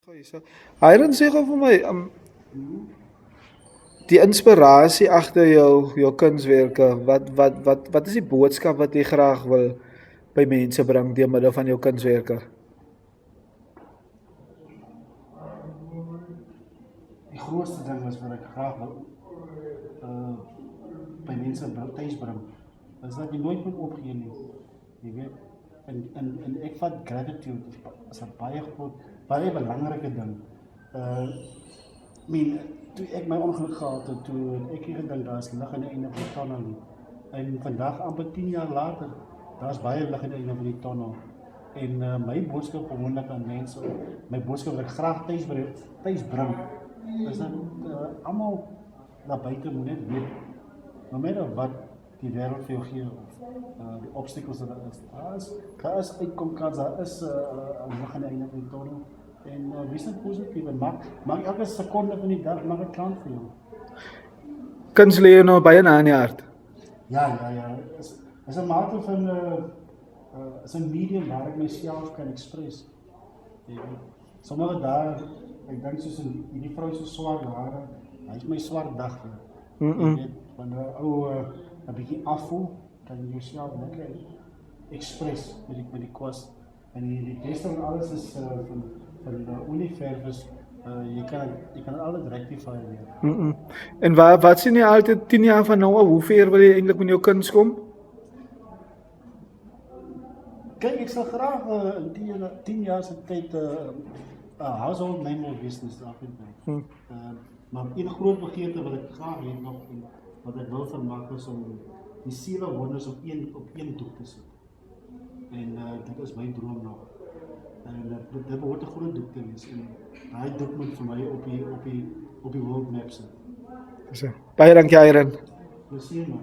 Goeie, so. Hiren, sê gou vir my, die inspirasie agter jou kunswerke. Wat is die boodskap wat jy graag wil by mense bring deur middel van jou kunswerke? Die grootste ding is wat ek graag wil by mense thuis bring, is dat jy nooit moet opgee nie. Jy weet, en ek vat gratitude as 'n baie belangrike ding. Toe ek my ongeluk gehad het, toe ek hier gedink, daar is lig aan die einde van die tunnel nie. En vandag, amper 10 jaar later, daar is baie lig aan die einde van die tunnel. En my boodskap gewoonlik aan mense, my boodskap wat ek graag thuis bring, is dat almal daar buite moet net weet, no matter wat die wêreld vir jou gee, of die obstacles wat daar is uitkomkans, daar is lig aan die einde van die tunnel. En wees net positief en maak elke sekonde van die dag maak 'n klant vir jou. Kuns lê jou nou baie na in die hart. Ja. Is 'n mate van is 'n medium waar ek myself kan express. Sommige dae, ek dink soos hierdie vrou so swart hare, hy is my swart dag. Jy weet, wanneer ou 'n bietjie afvoel, kan jy jouself lekker express met die kwas. En die beste van alles is van olieverf is, jy kan alles rectify weer. En wat sien jy altyd 10 jaar van nou af, hoe ver wil jy eintlik met jou kuns kom? Kyk, ek sal graag in 10 jaar se tyd 'n household name of business daar vind. Maar een groot begeerte wat ek graag hê nog, en wat ek wil vermaak, is om die 7 wonders op een doek te sit. En dit is my droom nog. En dit behoort 'n groot doek te wees. En daai doek moet vir my op die world map sit. Baie dankie, Hiren. Plezier man.